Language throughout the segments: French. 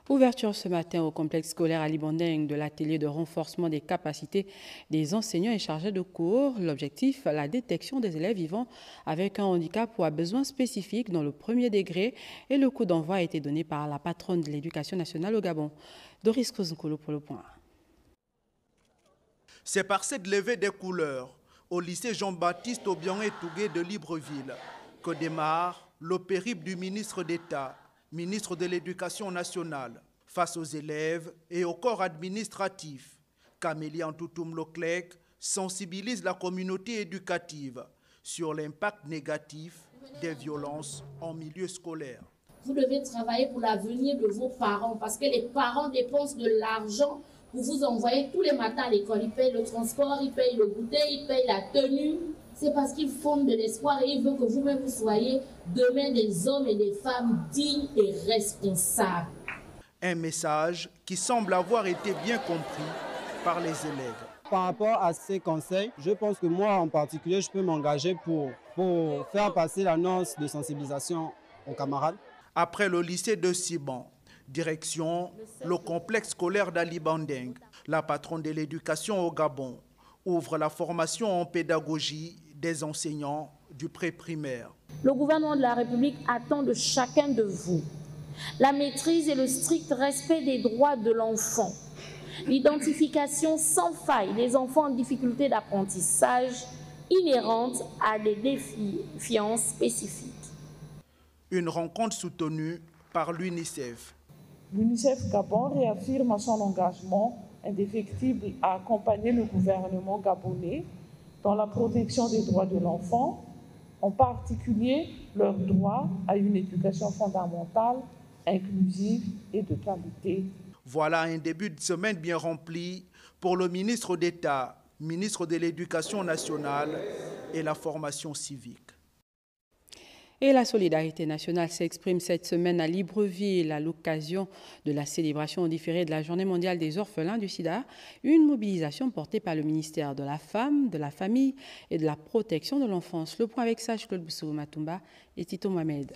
Ouverture ce matin au complexe scolaire Ali Bandeng de l'atelier de renforcement des capacités des enseignants et chargés de cours. L'objectif, la détection des élèves vivant avec un handicap ou à besoins spécifiques dans le premier degré. Et le coup d'envoi a été donné par la patronne de l'éducation nationale au Gabon, Doris Kozunkolo pour le point. C'est par cette levée des couleurs au lycée Jean-Baptiste Obiang-Tougué de Libreville que démarre le périple du ministre d'État, ministre de l'Éducation nationale, face aux élèves et au corps administratif. Camélie Antoutoum Leclerc sensibilise la communauté éducative sur l'impact négatif des violences en milieu scolaire. Vous devez travailler pour l'avenir de vos parents parce que les parents dépensent de l'argent pour vous envoyer tous les matins à l'école. Ils payent le transport, ils payent le goûter, ils payent la tenue. C'est parce qu'ils fondent de l'espoir et ils veulent que vous-même vous soyez demain des hommes et des femmes dignes et responsables. Un message qui semble avoir été bien compris par les élèves. Par rapport à ces conseils, je pense que moi en particulier, je peux m'engager pour faire passer l'annonce de sensibilisation aux camarades. Après le lycée de Siban, direction le complexe scolaire d'Ali Bandeng, la patronne de l'éducation au Gabon ouvre la formation en pédagogie des enseignants du pré-primaire. Le gouvernement de la République attend de chacun de vous la maîtrise et le strict respect des droits de l'enfant, l'identification sans faille des enfants en difficulté d'apprentissage inhérente à des déficiences spécifiques. Une rencontre soutenue par l'UNICEF. L'UNICEF Gabon réaffirme son engagement indéfectible à accompagner le gouvernement gabonais dans la protection des droits de l'enfant, en particulier leur droit à une éducation fondamentale, inclusive et de qualité. Voilà un début de semaine bien rempli pour le ministre d'État, ministre de l'Éducation nationale et la formation civique. Et la solidarité nationale s'exprime cette semaine à Libreville à l'occasion de la célébration différée de la Journée mondiale des orphelins du sida, une mobilisation portée par le ministère de la Femme, de la Famille et de la Protection de l'Enfance. Le point avec Sage Claude Boussou Matumba et Tito Mohamed.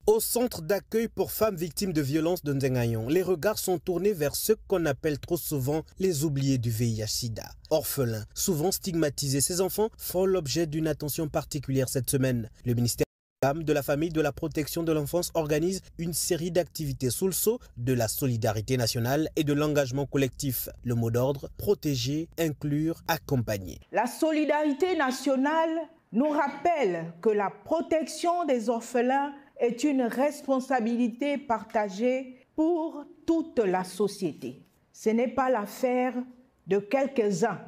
Au centre d'accueil pour femmes victimes de violences de Nzengayon, les regards sont tournés vers ceux qu'on appelle trop souvent les oubliés du VIH-Sida. Orphelins, souvent stigmatisés, ces enfants font l'objet d'une attention particulière cette semaine. Le ministère de la Femme, de la Famille, de la Protection de l'Enfance organise une série d'activités sous le sceau de la solidarité nationale et de l'engagement collectif. Le mot d'ordre, protéger, inclure, accompagner. La solidarité nationale nous rappelle que la protection des orphelins est une responsabilité partagée pour toute la société. Ce n'est pas l'affaire de quelques-uns,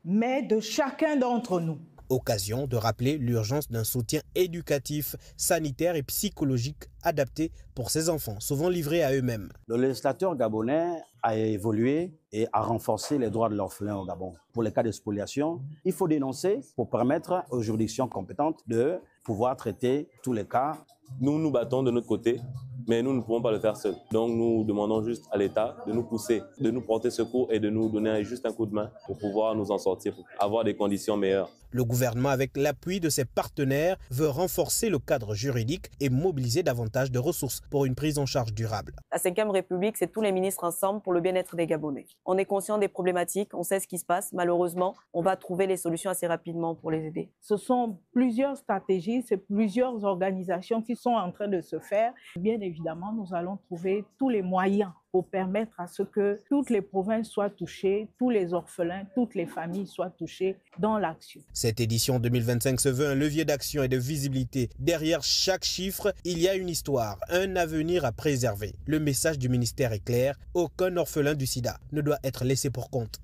mais de chacun d'entre nous. Occasion de rappeler l'urgence d'un soutien éducatif, sanitaire et psychologique adapté pour ces enfants, souvent livrés à eux-mêmes. Le législateur gabonais a évolué et a renforcé les droits de l'orphelin au Gabon. Pour les cas de spoliation, il faut dénoncer pour permettre aux juridictions compétentes de pouvoir traiter tous les cas. Nous nous battons de notre côté, mais nous ne pouvons pas le faire seuls. Donc nous demandons juste à l'État de nous pousser, de nous porter secours et de nous donner juste un coup de main pour pouvoir nous en sortir, pour avoir des conditions meilleures. Le gouvernement, avec l'appui de ses partenaires, veut renforcer le cadre juridique et mobiliser davantage de ressources pour une prise en charge durable. La 5e République, c'est tous les ministres ensemble pour le bien-être des Gabonais. On est conscient des problématiques, on sait ce qui se passe. Malheureusement, on va trouver les solutions assez rapidement pour les aider. Ce sont plusieurs stratégies, c'est plusieurs organisations qui sont en train de se faire. Bien évidemment, nous allons trouver tous les moyens pour permettre à ce que toutes les provinces soient touchées, tous les orphelins, toutes les familles soient touchées dans l'action. Cette édition 2025 se veut un levier d'action et de visibilité. Derrière chaque chiffre, il y a une histoire, un avenir à préserver. Le message du ministère est clair, aucun orphelin du sida ne doit être laissé pour compte.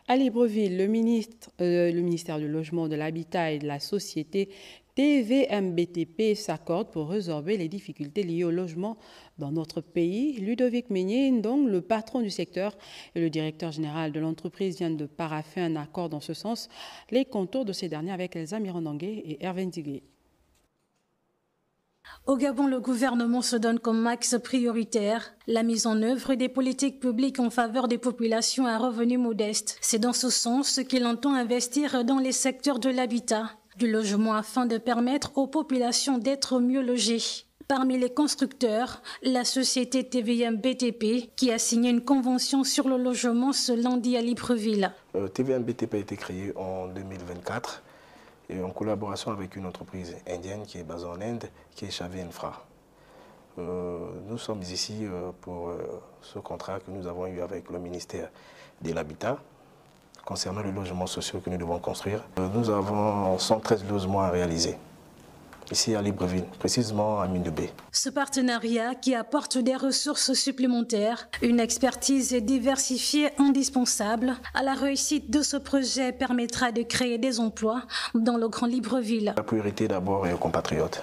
À Libreville, le ministère du Logement, de l'Habitat et de la Société TVMBTP s'accorde pour résorber les difficultés liées au logement dans notre pays. Ludovic Meignet, donc le patron du secteur et le directeur général de l'entreprise, viennent de paraffer un accord dans ce sens. Les contours de ces derniers avec Elsa Mirandangé et Hervé Ndigué. Au Gabon, le gouvernement se donne comme axe prioritaire la mise en œuvre des politiques publiques en faveur des populations à revenus modestes. C'est dans ce sens qu'il entend investir dans les secteurs de l'habitat, du logement afin de permettre aux populations d'être mieux logées. Parmi les constructeurs, la société TVM BTP qui a signé une convention sur le logement ce lundi à Libreville. TVM BTP a été créé en 2024 et en collaboration avec une entreprise indienne qui est basée en Inde, qui est Chavé Infra. Nous sommes ici pour ce contrat que nous avons eu avec le ministère de l'Habitat concernant le logement social que nous devons construire. Nous avons 113 logements à réaliser ici à Libreville, précisément à Mine de Baie. Ce partenariat qui apporte des ressources supplémentaires, une expertise diversifiée indispensable à la réussite de ce projet permettra de créer des emplois dans le Grand Libreville. La priorité d'abord est aux compatriotes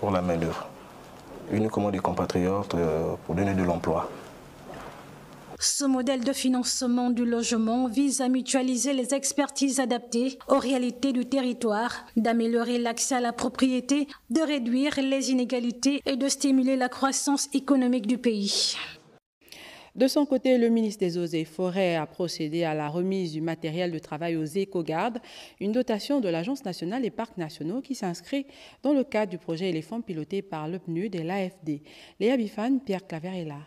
pour la main-d'œuvre. Uniquement des compatriotes pour donner de l'emploi. Ce modèle de financement du logement vise à mutualiser les expertises adaptées aux réalités du territoire, d'améliorer l'accès à la propriété, de réduire les inégalités et de stimuler la croissance économique du pays. De son côté, le ministre des Eaux et Forêts a procédé à la remise du matériel de travail aux éco-gardes, une dotation de l'Agence nationale des parcs nationaux qui s'inscrit dans le cadre du projet éléphant piloté par le PNUD et l'AFD. Léa Bifane, Pierre Claver est là.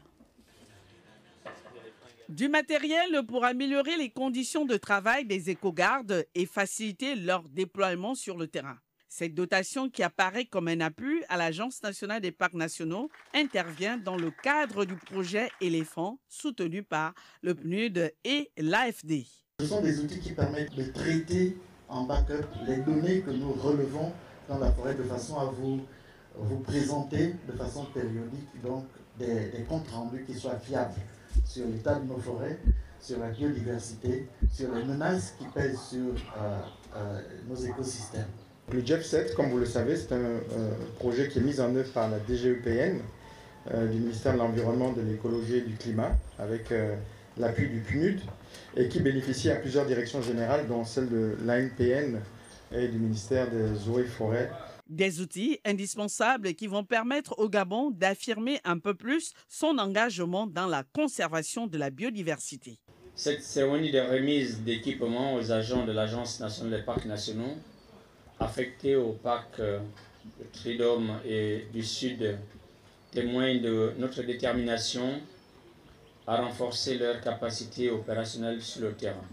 Du matériel pour améliorer les conditions de travail des éco-gardes et faciliter leur déploiement sur le terrain. Cette dotation, qui apparaît comme un appui à l'Agence nationale des parcs nationaux, intervient dans le cadre du projet éléphant soutenu par le PNUD et l'AFD. Ce sont des outils qui permettent de traiter en backup les données que nous relevons dans la forêt de façon à vous présenter de façon périodique donc des comptes rendus qui soient fiables sur l'état de nos forêts, sur la biodiversité, sur les menaces qui pèsent sur nos écosystèmes. Le JEF7, comme vous le savez, c'est un projet qui est mis en œuvre par la DGEPN, du ministère de l'Environnement, de l'Écologie et du Climat, avec l'appui du PNUD, et qui bénéficie à plusieurs directions générales, dont celle de l'ANPN et du ministère des Eaux et Forêts. Des outils indispensables qui vont permettre au Gabon d'affirmer un peu plus son engagement dans la conservation de la biodiversité. Cette cérémonie de remise d'équipements aux agents de l'Agence nationale des parcs nationaux affectés au parc Tridome et du Sud témoigne de notre détermination à renforcer leur capacité opérationnelle sur le terrain.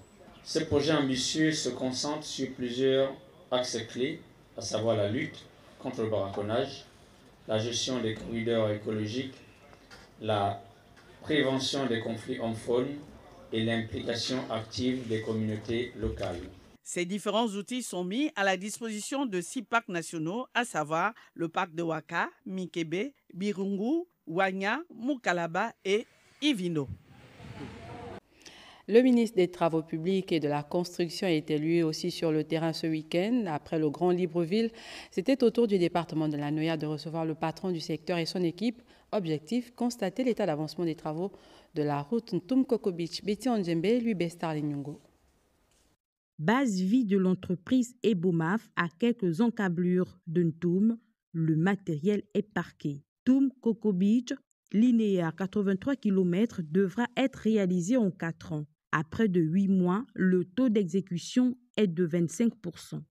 Ce projet ambitieux se concentre sur plusieurs axes clés, à savoir la lutte contre le braconnage, la gestion des corridors écologiques, la prévention des conflits hommes-faune et l'implication active des communautés locales. Ces différents outils sont mis à la disposition de 6 parcs nationaux, à savoir le parc de Waka, Mikebe, Birungu, Wanya, Mukalaba et Ivino. Le ministre des Travaux publics et de la Construction était lui aussi sur le terrain ce week-end. Après le Grand Libreville, c'était au tour du département de la Noya de recevoir le patron du secteur et son équipe. Objectif, constater l'état d'avancement des travaux de la route Ntoum-Coco Beach. Betty Ondjembe, lui Bestar Linyongo. Base vie de l'entreprise Ebomaf à quelques encablures de Ntoum, le matériel est parqué. Ntoum-Coco Beach, linéaire 83 km, devra être réalisé en 4 ans. Après de 8 mois, le taux d'exécution est de 25%.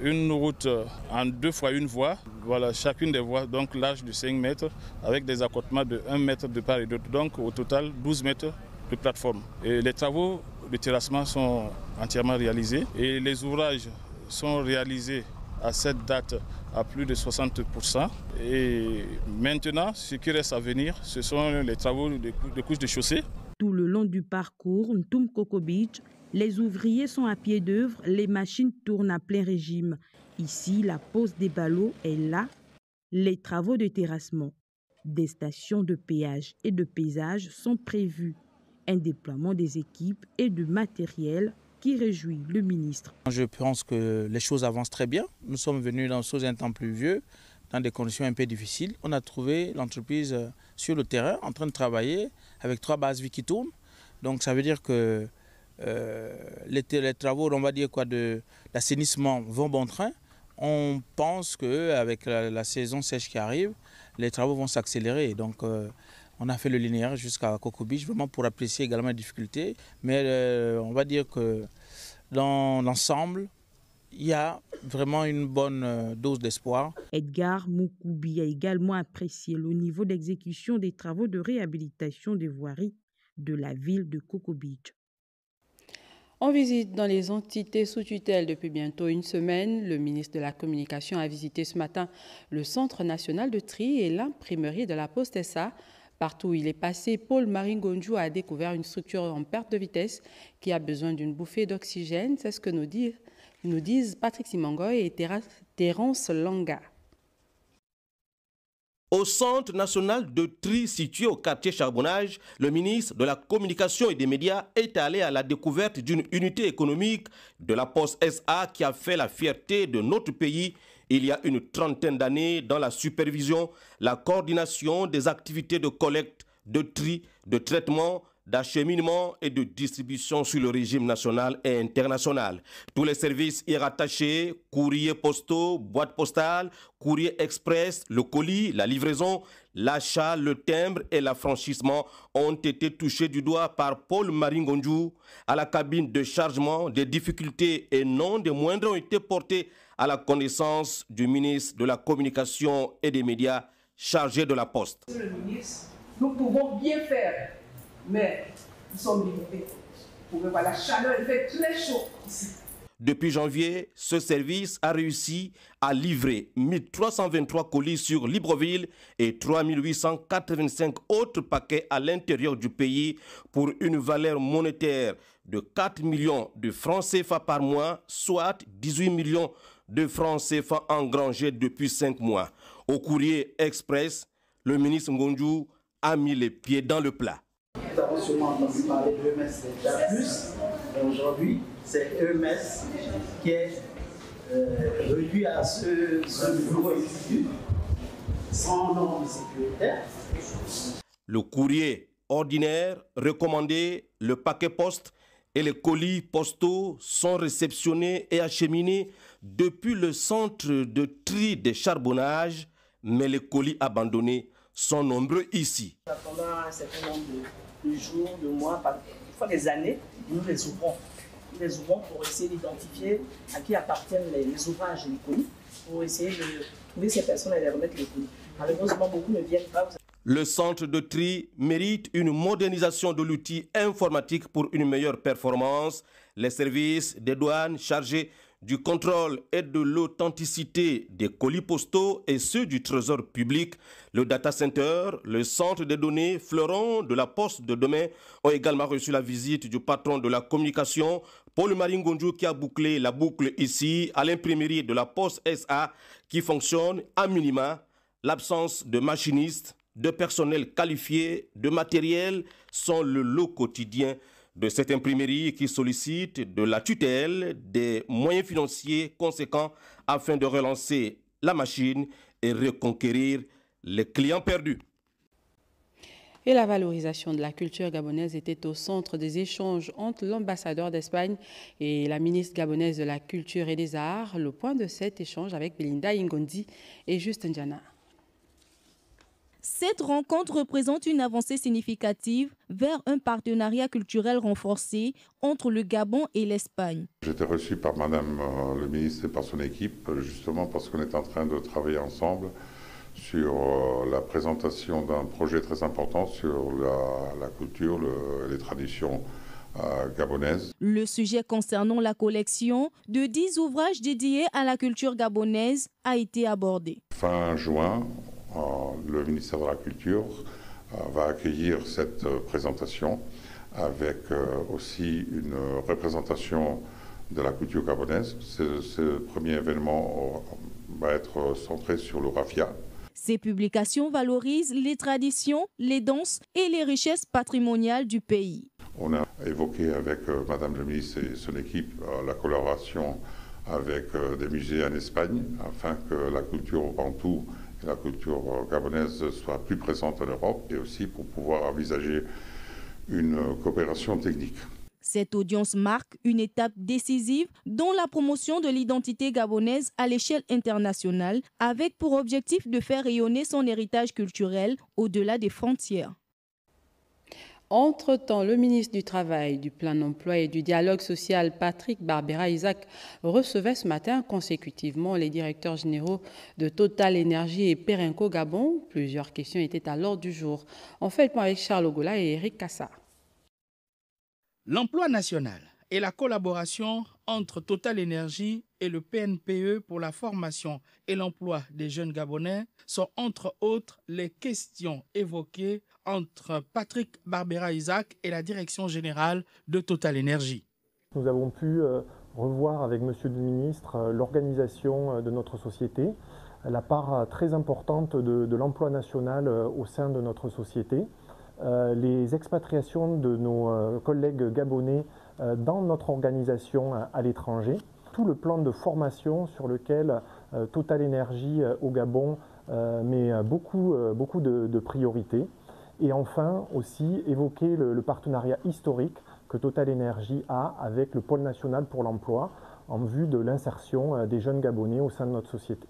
Une route en 2 fois 1 voie, voilà, chacune des voies donc large de 5 mètres avec des accotements de 1 mètre de part et d'autre, donc au total 12 mètres de plateforme. Et les travaux de terrassement sont entièrement réalisés et les ouvrages sont réalisés à cette date à plus de 60%. Et maintenant, ce qui reste à venir, ce sont les travaux de couche de chaussée. Tout le long du parcours Ntoum-Coco Beach, les ouvriers sont à pied d'œuvre, les machines tournent à plein régime. Ici, la pose des ballots est là. Les travaux de terrassement, des stations de péage et de paysage sont prévus. Un déploiement des équipes et de matériel qui réjouit le ministre. Je pense que les choses avancent très bien. Nous sommes venus sous un temps pluvieux, dans des conditions un peu difficiles. On a trouvé l'entreprise sur le terrain en train de travailler avec 3 bases vie qui tournent. Donc ça veut dire que les travaux, on va dire quoi, de l'assainissement vont bon train. On pense qu'avec la saison sèche qui arrive, les travaux vont s'accélérer. Donc on a fait le linéaire jusqu'à Coco Beach, vraiment pour apprécier également les difficultés. Mais on va dire que dans l'ensemble, il y a vraiment une bonne dose d'espoir. Edgar Moukoubi a également apprécié le niveau d'exécution des travaux de réhabilitation des voiries de la ville de Coco Beach. En visite dans les entités sous tutelle depuis bientôt une semaine, le ministre de la Communication a visité ce matin le Centre national de tri et l'imprimerie de la Poste SA. Partout où il est passé, Paul Maringonjou a découvert une structure en perte de vitesse qui a besoin d'une bouffée d'oxygène. C'est ce que nous disent Patrick Simangoy et Terence Langa. Au Centre national de tri situé au quartier Charbonnage, le ministre de la Communication et des Médias est allé à la découverte d'une unité économique de la Poste SA qui a fait la fierté de notre pays il y a une trentaine d'années dans la supervision, la coordination des activités de collecte, de tri, de traitement, d'acheminement et de distribution sur le régime national et international. Tous les services y rattachés, courriers postaux, boîtes postales, courrier express, le colis, la livraison, l'achat, le timbre et l'affranchissement ont été touchés du doigt par Paul Maringonjou. À la cabine de chargement, des difficultés et non des moindres ont été portées à la connaissance du ministre de la Communication et des Médias chargé de la Poste. Monsieur le ministre, nous pouvons bien faire, mais nous sommes limités. Vous pouvez voir, la chaleur, il fait très chaud ici. Depuis janvier, ce service a réussi à livrer 1323 colis sur Libreville et 3885 autres paquets à l'intérieur du pays pour une valeur monétaire de 4 millions de francs CFA par mois, soit 18 millions de francs CFA engrangés depuis 5 mois. Au courrier express, le ministre Ngonjou a mis les pieds dans le plat. Nous avons sûrement entendu parler d'EMS déjà plus, et aujourd'hui, c'est EMS qui est réduit à ce nouveau institut, sans normes sécuritaires. Le courrier ordinaire recommandé, le paquet poste et les colis postaux sont réceptionnés et acheminés depuis le centre de tri des charbonnages, mais les colis abandonnés sont nombreux ici. Pendant un certain nombre de jours, de mois, parfois des années, nous les ouvrons. Nous les ouvrons pour essayer d'identifier à qui appartiennent les ouvrages et les colis, pour essayer de trouver ces personnes et les remettre les colis. Malheureusement, beaucoup ne viennent pas. Le centre de tri mérite une modernisation de l'outil informatique pour une meilleure performance. Les services des douanes chargés du contrôle et de l'authenticité des colis postaux et ceux du trésor public, le data center, le centre de données fleuron de la Poste de demain ont également reçu la visite du patron de la communication, Paul Maringonjou, qui a bouclé la boucle ici à l'imprimerie de la Poste SA qui fonctionne à minima. L'absence de machinistes, de personnel qualifié, de matériel sont le lot quotidien de cette imprimerie qui sollicite de la tutelle, des moyens financiers conséquents afin de relancer la machine et reconquérir les clients perdus. Et la valorisation de la culture gabonaise était au centre des échanges entre l'ambassadeur d'Espagne et la ministre gabonaise de la Culture et des Arts. Le point de cet échange avec Belinda Ingondi et Justin Diana. Cette rencontre représente une avancée significative vers un partenariat culturel renforcé entre le Gabon et l'Espagne. J'étais reçu par Madame le ministre et par son équipe, justement parce qu'on est en train de travailler ensemble sur la présentation d'un projet très important sur la culture, les traditions gabonaises. Le sujet concernant la collection de 10 ouvrages dédiés à la culture gabonaise a été abordé. Fin juin, le ministère de la Culture va accueillir cette présentation avec aussi une représentation de la culture gabonaise. Ce premier événement va être centré sur le raffia. Ces publications valorisent les traditions, les danses et les richesses patrimoniales du pays. On a évoqué avec Madame le ministre et son équipe la collaboration avec des musées en Espagne afin que la culture bantoue et la culture gabonaise soit plus présente en Europe et aussi pour pouvoir envisager une coopération technique. Cette audience marque une étape décisive dans la promotion de l'identité gabonaise à l'échelle internationale, avec pour objectif de faire rayonner son héritage culturel au-delà des frontières. Entre-temps, le ministre du Travail, du Plein Emploi et du Dialogue social, Patrick Barbera-Isaac, recevait ce matin consécutivement les directeurs généraux de Total Énergie et Perenco Gabon. Plusieurs questions étaient à l'ordre du jour. On fait le point avec Charles Ogola et Eric Kassa. L'emploi national et la collaboration entre Total Énergie et le PNPE pour la formation et l'emploi des jeunes Gabonais sont entre autres les questions évoquées entre Patrick Barbera-Isaac et la direction générale de Total Énergie. Nous avons pu revoir avec Monsieur le ministre l'organisation de notre société, la part très importante de l'emploi national au sein de notre société, les expatriations de nos collègues gabonais dans notre organisation à l'étranger, tout le plan de formation sur lequel Total Énergie au Gabon met beaucoup de priorités. Et enfin aussi évoquer le partenariat historique que Total Énergie a avec le Pôle national pour l'emploi en vue de l'insertion des jeunes Gabonais au sein de notre société.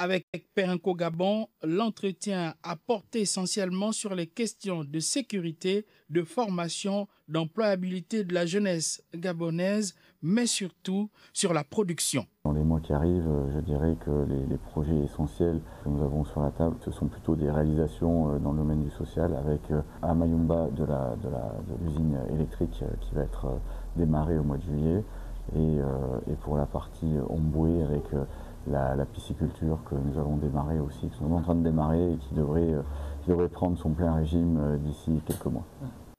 Avec Perenco Gabon, l'entretien a porté essentiellement sur les questions de sécurité, de formation, d'employabilité de la jeunesse gabonaise, mais surtout sur la production. Dans les mois qui arrivent, je dirais que les projets essentiels que nous avons sur la table, ce sont plutôt des réalisations dans le domaine du social, avec à Mayumba de l'usine électrique qui va être démarrée au mois de juillet, et pour la partie Omboué avec la pisciculture que nous avons démarré aussi, que nous sommes en train de démarrer et qui devrait prendre son plein régime d'ici quelques mois.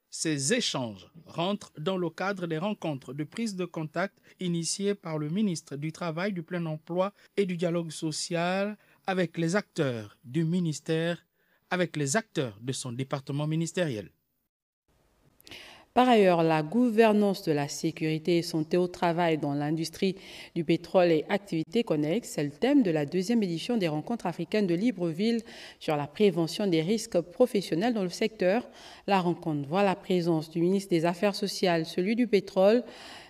Ces échanges rentrent dans le cadre des rencontres de prise de contact initiées par le ministre du Travail, du Plein Emploi et du Dialogue social avec les acteurs du ministère, avec les acteurs de son département ministériel. Par ailleurs, la gouvernance de la sécurité et santé au travail dans l'industrie du pétrole et activités connexes, c'est le thème de la deuxième édition des rencontres africaines de Libreville sur la prévention des risques professionnels dans le secteur. La rencontre voit la présence du ministre des Affaires sociales, celui du pétrole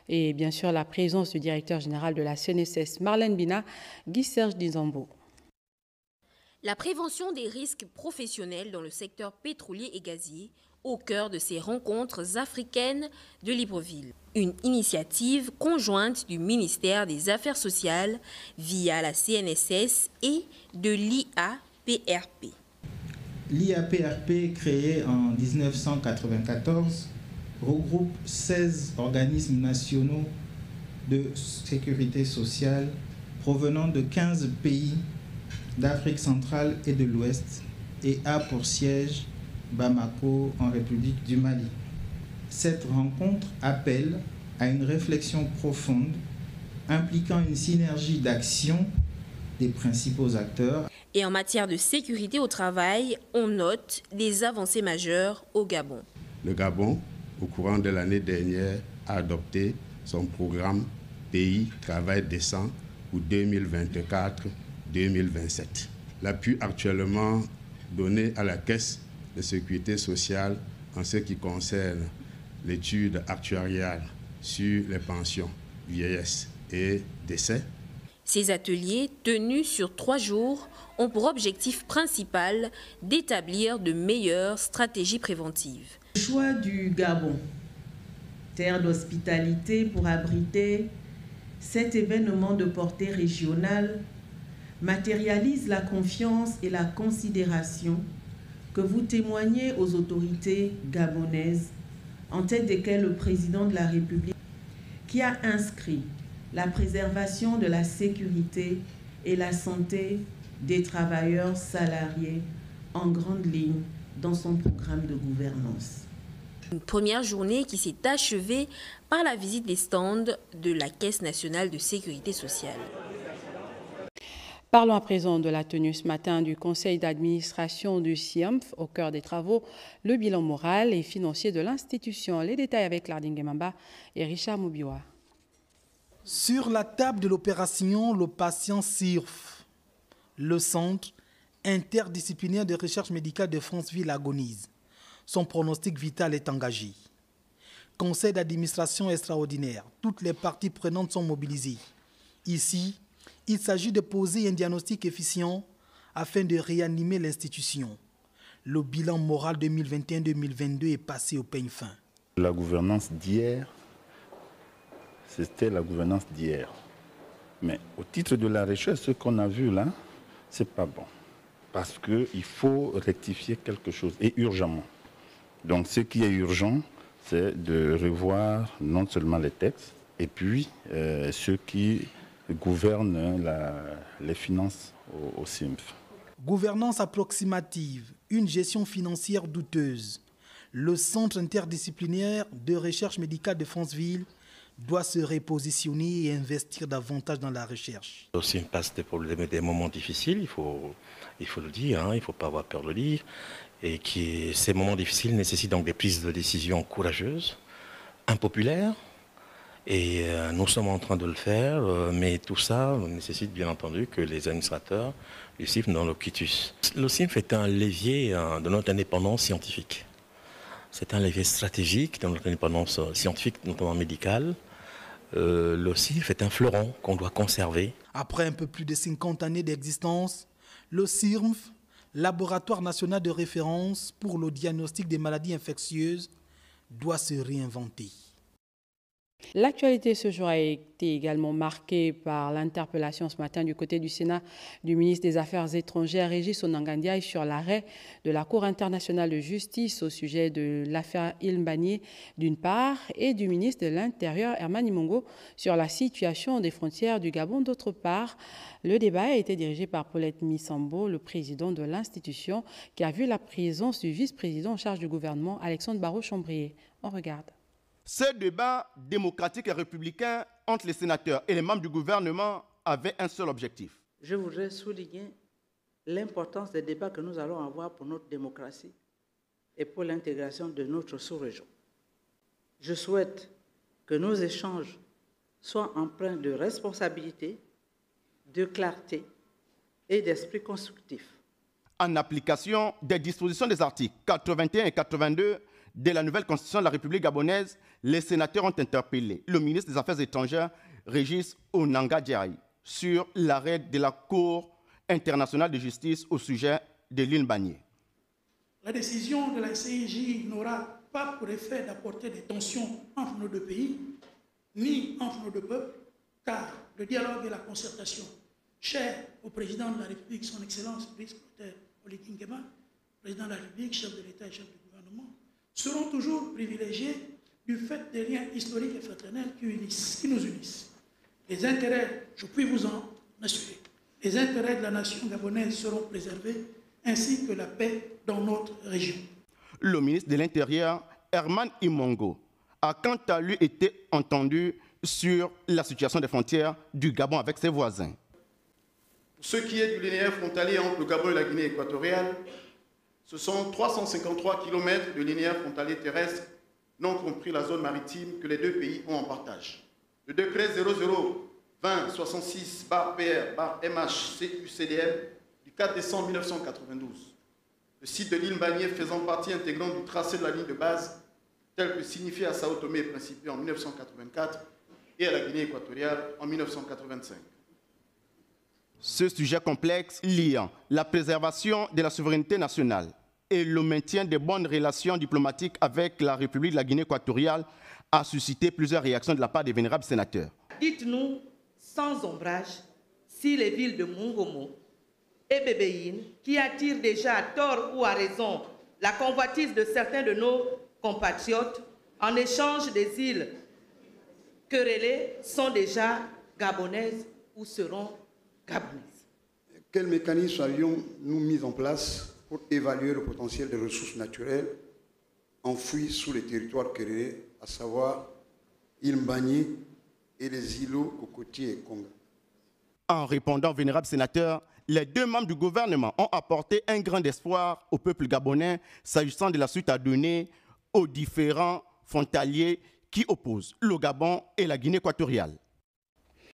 et bien sûr la présence du directeur général de la CNSS, Marlène Bina, Guy Serge Dizambo. La prévention des risques professionnels dans le secteur pétrolier et gazier au cœur de ces rencontres africaines de Libreville. Une initiative conjointe du ministère des Affaires sociales via la CNSS et de l'IAPRP. L'IAPRP, créée en 1994, regroupe 16 organismes nationaux de sécurité sociale provenant de 15 pays d'Afrique centrale et de l'Ouest et a pour siège Bamako en République du Mali. Cette rencontre appelle à une réflexion profonde impliquant une synergie d'action des principaux acteurs. Et en matière de sécurité au travail, on note des avancées majeures au Gabon. Le Gabon, au courant de l'année dernière, a adopté son programme Pays Travail Décent pour 2024-2027. L'appui actuellement donné à la Caisse de sécurité sociale en ce qui concerne l'étude actuariale sur les pensions, vieillesse et décès. Ces ateliers, tenus sur 3 jours, ont pour objectif principal d'établir de meilleures stratégies préventives. Le choix du Gabon, terre d'hospitalité pour abriter cet événement de portée régionale, matérialise la confiance et la considération que vous témoignez aux autorités gabonaises, en tête desquelles le président de la République, qui a inscrit la préservation de la sécurité et la santé des travailleurs salariés en grande ligne dans son programme de gouvernance. Une première journée qui s'est achevée par la visite des stands de la Caisse nationale de sécurité sociale. Parlons à présent de la tenue ce matin du conseil d'administration du CIEMF. Au cœur des travaux, le bilan moral et financier de l'institution. Les détails avec Larding Mamba et Richard Moubiwa. Sur la table de l'opération, le patient SIRF, le centre interdisciplinaire de recherche médicale de Franceville agonise. Son pronostic vital est engagé. Conseil d'administration extraordinaire, toutes les parties prenantes sont mobilisées. Ici, il s'agit de poser un diagnostic efficient afin de réanimer l'institution. Le bilan moral 2021-2022 est passé au peigne fin. La gouvernance d'hier, c'était la gouvernance d'hier. Mais au titre de la recherche, ce qu'on a vu là, c'est pas bon. Parce qu'il faut rectifier quelque chose, et urgemment. Donc ce qui est urgent, c'est de revoir non seulement les textes, et puis ceux qui gouvernent les finances au CIMF. Gouvernance approximative, une gestion financière douteuse. Le Centre interdisciplinaire de recherche médicale de Franceville doit se repositionner et investir davantage dans la recherche. Le CIMF passe des moments difficiles, il faut le dire, il ne faut pas avoir peur de le dire. Et ces moments difficiles nécessitent donc des prises de décision courageuses, impopulaires. Et nous sommes en train de le faire, mais tout ça nécessite bien entendu que les administrateurs du CIMF dans le quitus. Le CIMF est un levier de notre indépendance scientifique. C'est un levier stratégique de notre indépendance scientifique, notamment médicale. Le CIMF est un fleuron qu'on doit conserver. Après un peu plus de 50 années d'existence, le CIMF, Laboratoire national de référence pour le diagnostic des maladies infectieuses, doit se réinventer. L'actualité ce jour a été également marquée par l'interpellation ce matin du côté du Sénat du ministre des Affaires étrangères Régis Onanga Ndiaye sur l'arrêt de la Cour internationale de justice au sujet de l'affaire Ilmbagné d'une part et du ministre de l'Intérieur Herman Imongo sur la situation des frontières du Gabon d'autre part. Le débat a été dirigé par Paulette Missambo, le président de l'institution, qui a vu la présence du vice-président en charge du gouvernement Alexandre Barrot-Chambrier. On regarde. Ce débat démocratique et républicain entre les sénateurs et les membres du gouvernement avait un seul objectif. Je voudrais souligner l'importance des débats que nous allons avoir pour notre démocratie et pour l'intégration de notre sous-région. Je souhaite que nos échanges soient empreints de responsabilité, de clarté et d'esprit constructif. En application des dispositions des articles 81 et 82 de la nouvelle constitution de la République gabonaise, les sénateurs ont interpellé le ministre des Affaires étrangères, Régis Onanga Ndiaye, sur l'arrêt de la Cour internationale de justice au sujet de l'Ilmbagné. La décision de la CIJ n'aura pas pour effet d'apporter des tensions entre nos deux pays, ni entre nos deux peuples, car le dialogue et la concertation, chers au président de la République, son Excellence, vice-président Oligui Nguema, président de la République, chef de l'État et chef du gouvernement, seront toujours privilégiés du fait des liens historiques et fraternels qui nous unissent. Les intérêts, je puis vous en assurer, les intérêts de la nation gabonaise seront préservés, ainsi que la paix dans notre région. Le ministre de l'Intérieur, Herman Imongo, a quant à lui été entendu sur la situation des frontières du Gabon avec ses voisins. Pour ce qui est du linéaire frontalier entre le Gabon et la Guinée équatoriale, ce sont 353 km de linéaire frontalier terrestre, non compris la zone maritime que les deux pays ont en partage. Le décret 00-2066-PR-MH-CUCDM du 4 décembre 1992, le site de l'Ilmbagné faisant partie intégrante du tracé de la ligne de base, tel que signifié à Sao Tomé et Principe en 1984 et à la Guinée équatoriale en 1985. Ce sujet complexe liant la préservation de la souveraineté nationale et le maintien de bonnes relations diplomatiques avec la République de la Guinée équatoriale a suscité plusieurs réactions de la part des vénérables sénateurs. Dites-nous sans ombrage si les villes de Mongomo et Bébéine, qui attirent déjà à tort ou à raison la convoitise de certains de nos compatriotes en échange des îles querellées, sont déjà gabonaises ou seront gabonaises. Quels mécanismes avions-nous mis en place pour évaluer le potentiel des ressources naturelles enfouies sous les territoires querellés, à savoir Ilmbagné et les îlots cocotiers et Konga? En répondant, vénérable sénateur, les deux membres du gouvernement ont apporté un grand espoir au peuple gabonais s'agissant de la suite à donner aux différents frontaliers qui opposent le Gabon et la Guinée équatoriale.